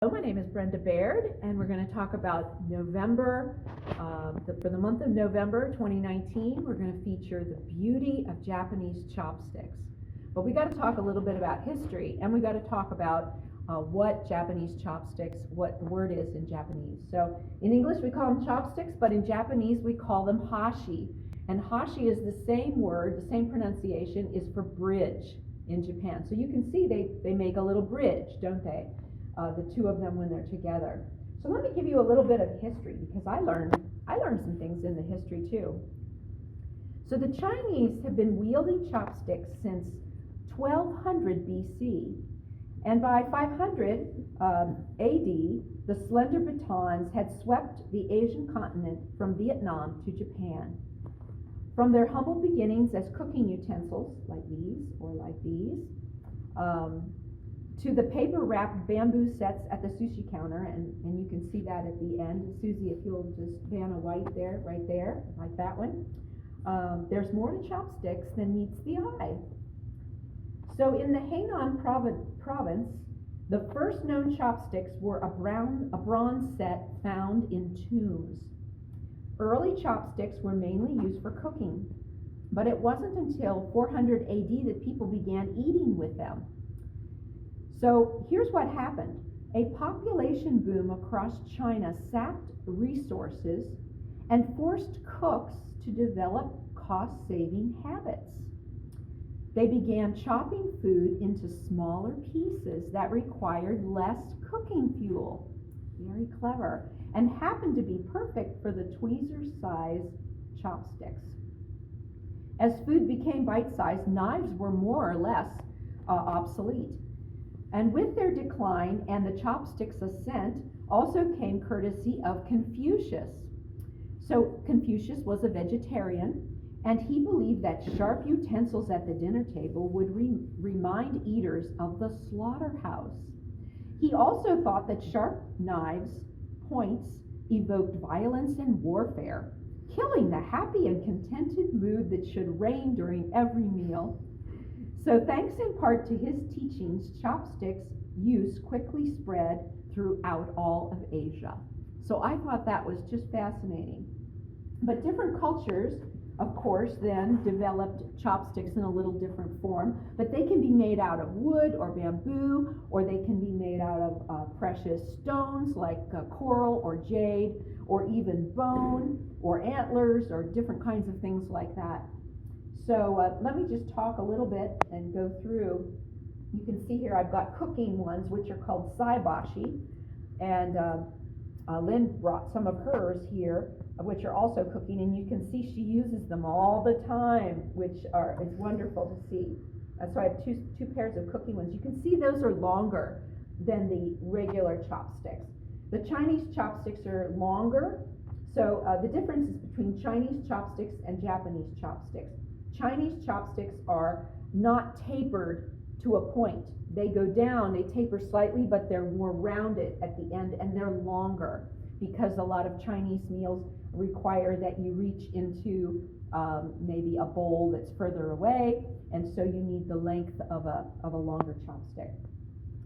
Hello, my name is Brenda Baird, and we're going to talk about November. For the month of November 2019, we're going to feature the beauty of Japanese chopsticks. But we got to talk a little bit about history, and we got to talk about what Japanese chopsticks, what the word is in Japanese. So in English we call them chopsticks, but in Japanese we call them hashi. And hashi is the same word, the same pronunciation is for bridge in Japan. So you can see they make a little bridge, don't they? The two of them when they're together. So let me give you a little bit of history because I learned some things in the history too. So the Chinese have been wielding chopsticks since 1200 BC, and by 500 AD, the slender batons had swept the Asian continent from Vietnam to Japan. From their humble beginnings as cooking utensils, like these or like these, to the paper-wrapped bamboo sets at the sushi counter, and you can see that at the end. Susie, if you'll just ban a white there, right there, like that one. There's more to chopsticks than meets the eye. So in the Hainan province, the first known chopsticks were a bronze set found in tombs. Early chopsticks were mainly used for cooking, but it wasn't until 400 AD that people began eating with them. So here's what happened. A population boom across China sapped resources and forced cooks to develop cost-saving habits. They began chopping food into smaller pieces that required less cooking fuel. Very clever. And happened to be perfect for the tweezer-sized chopsticks. As food became bite-sized, knives were more or less obsolete. And with their decline and the chopsticks' ascent also came courtesy of Confucius. So Confucius was a vegetarian, and he believed that sharp utensils at the dinner table would remind eaters of the slaughterhouse. He also thought that sharp knives' points evoked violence and warfare, killing the happy and contented mood that should reign during every meal. So thanks in part to his teachings, chopsticks use quickly spread throughout all of Asia. So I thought that was just fascinating. But different cultures, of course, then developed chopsticks in a little different form, but they can be made out of wood or bamboo, or they can be made out of precious stones like coral or jade, or even bone or antlers or different kinds of things like that. So let me just talk a little bit and go through. You can see here I've got cooking ones, which are called saibashi, and Lynn brought some of hers here, which are also cooking, and you can see she uses them all the time, which is wonderful to see. So I have two pairs of cooking ones. You can see those are longer than the regular chopsticks. The Chinese chopsticks are longer, so the difference is between Chinese chopsticks and Japanese chopsticks. Chinese chopsticks are not tapered to a point. They go down, they taper slightly, but they're more rounded at the end, and they're longer because a lot of Chinese meals require that you reach into maybe a bowl that's further away, and so you need the length of a longer chopstick.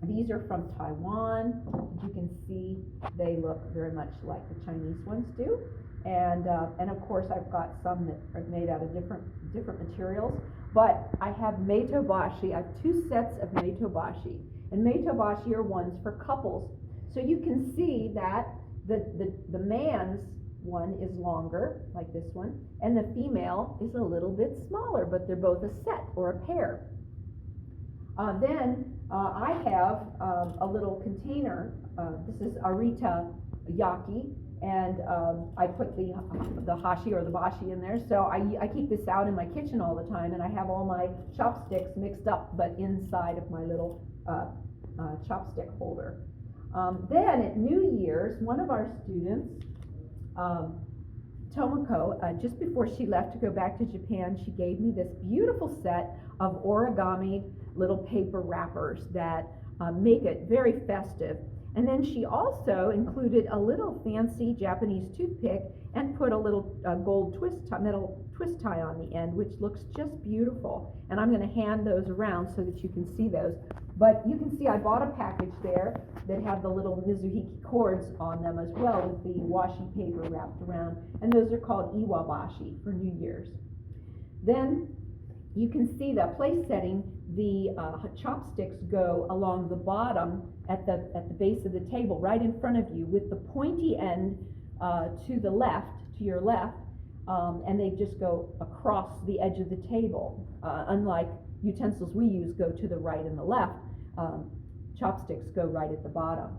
These are from Taiwan. As you can see, they look very much like the Chinese ones do. And of course, I've got some that are made out of different materials. But I have meitobashi. I have two sets of meitobashi. And meitobashi are ones for couples. So you can see that the man's one is longer, like this one, and the female is a little bit smaller, but they're both a set or a pair. Then I have a little container. This is Arita Yaki. And I put the hashi or the bashi in there. So I keep this out in my kitchen all the time, and I have all my chopsticks mixed up, but inside of my little chopstick holder. Then at New Year's, one of our students, Tomoko, just before she left to go back to Japan, she gave me this beautiful set of origami little paper wrappers that make it very festive. And then she also included a little fancy Japanese toothpick and put a little gold metal twist tie on the end, which looks just beautiful. And I'm going to hand those around so that you can see those. But you can see I bought a package there that have the little mizuhiki cords on them as well with the washi paper wrapped around, and those are called iwabashi for New Year's. Then you can see the place setting. The chopsticks go along the bottom at the base of the table, right in front of you, with the pointy end to the left, to your left, and they just go across the edge of the table. Unlike utensils we use go to the right and the left, chopsticks go right at the bottom.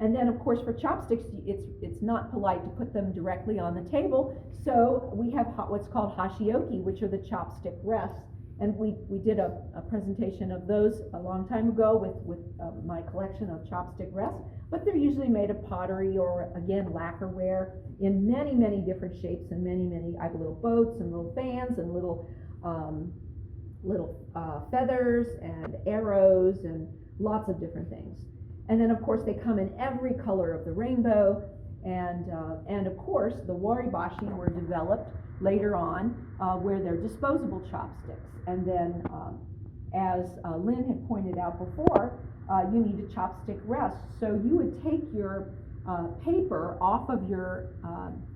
And then, of course, for chopsticks, it's not polite to put them directly on the table, so we have what's called hashioki, which are the chopstick rests. And we did a presentation of those a long time ago with my collection of chopstick rests, but they're usually made of pottery or, again, lacquerware in many, many different shapes and I have little boats and little fans and little feathers and arrows and lots of different things. And then, of course, they come in every color of the rainbow, and of course, the waribashi were developed later on where they're disposable chopsticks. And then, as Lynn had pointed out before, you need a chopstick rest. So you would take your paper off of your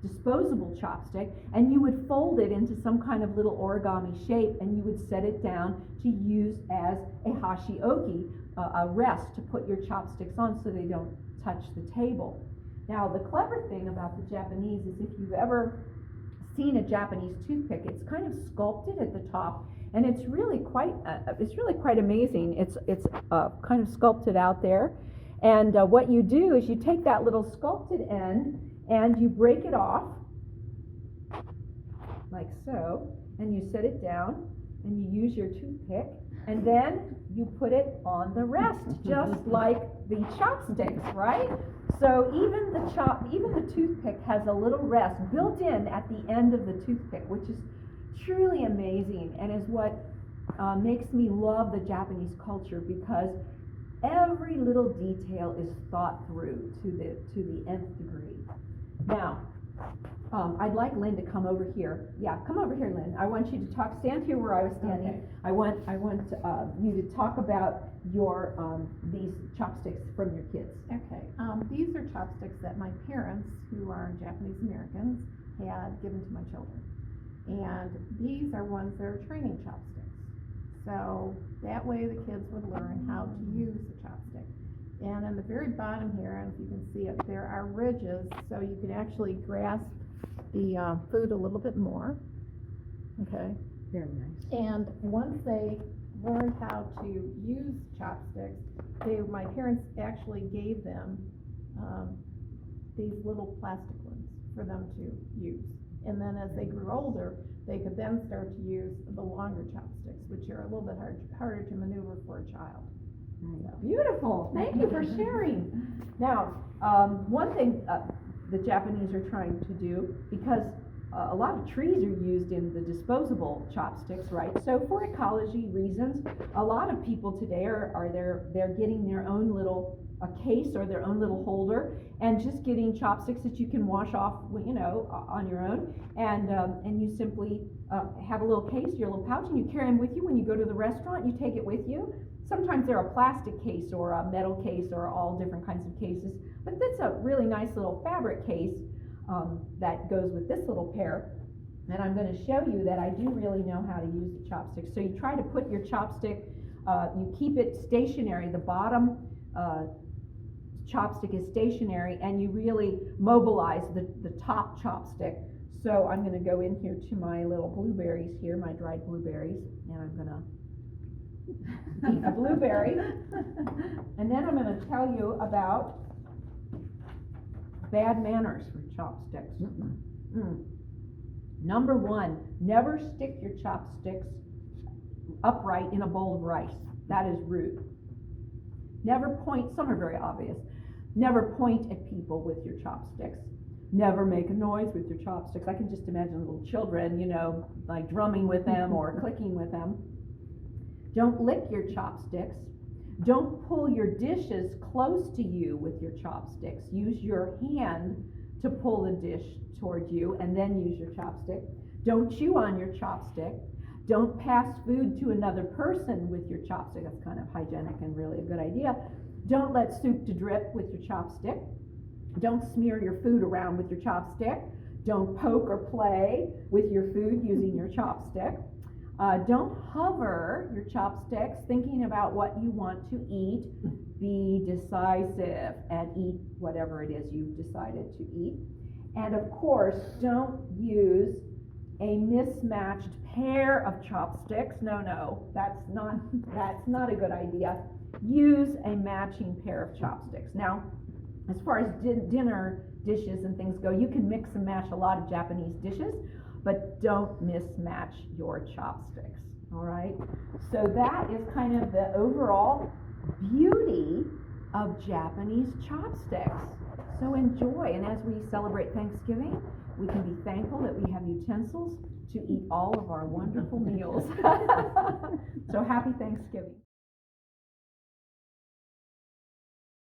disposable chopstick, and you would fold it into some kind of little origami shape, and you would set it down to use as a hashioki, a rest to put your chopsticks on so they don't touch the table. Now, the clever thing about the Japanese is if you've ever seen a Japanese toothpick, it's kind of sculpted at the top, and it's really quite amazing. It's kind of sculpted out there, and what you do is you take that little sculpted end and you break it off like so, and you set it down, and you use your toothpick, and then you put it on the rest, just like the chopsticks, right? So even the toothpick has a little rest built in at the end of the toothpick, which is truly amazing, and is what makes me love the Japanese culture, because every little detail is thought through to the nth degree. Now, I'd like Lynn to come over here. Yeah, come over here, Lynn. I want you to talk. Stand here where I was standing. Okay. I want you to talk about your these chopsticks from your kids. Okay. These are chopsticks that my parents, who are Japanese Americans, had given to my children, and these are ones that are training chopsticks. So that way the kids would learn how to use the chopstick. And on the very bottom here, and if you can see it, there are ridges, so you can actually grasp the food a little bit more. Okay. Very nice. And once they learned how to use chopsticks, my parents actually gave them these little plastic ones for them to use. And then as they grew older, they could then start to use the longer chopsticks, which are a little bit harder to maneuver for a child. Beautiful. Thank you for sharing. Now, one thing the Japanese are trying to do, because a lot of trees are used in the disposable chopsticks, right? So for ecology reasons, a lot of people today they're getting their own little case or their own little holder, and just getting chopsticks that you can wash off, on your own, and you simply have a little case, your little pouch, and you carry them with you when you go to the restaurant. You take it with you. Sometimes they're a plastic case or a metal case or all different kinds of cases, but that's a really nice little fabric case that goes with this little pair. And I'm going to show you that I do really know how to use the chopstick. So you try to put your chopstick, you keep it stationary, the bottom chopstick is stationary, and you really mobilize the top chopstick. So I'm going to go in here to my little blueberries here, my dried blueberries, and I'm going to eat a blueberry. And then I'm going to tell you about bad manners for chopsticks. Number one, never stick your chopsticks upright in a bowl of rice. That is rude. Never point, some are very obvious. Never point at people with your chopsticks. Never make a noise with your chopsticks. I can just imagine little children, like drumming with them or clicking with them. Don't lick your chopsticks. Don't pull your dishes close to you with your chopsticks. Use your hand to pull the dish towards you, and then use your chopstick. Don't chew on your chopstick. Don't pass food to another person with your chopstick. That's kind of hygienic and really a good idea. Don't let soup to drip with your chopstick. Don't smear your food around with your chopstick. Don't poke or play with your food using your chopstick. Don't hover your chopsticks thinking about what you want to eat. Be decisive and eat whatever it is you've decided to eat. And of course, don't use a mismatched pair of chopsticks. No, that's not a good idea. Use a matching pair of chopsticks. Now, as far as dinner dishes and things go, you can mix and match a lot of Japanese dishes, but don't mismatch your chopsticks, all right? So that is kind of the overall beauty of Japanese chopsticks. So enjoy, and as we celebrate Thanksgiving, we can be thankful that we have utensils to eat all of our wonderful meals. So happy Thanksgiving.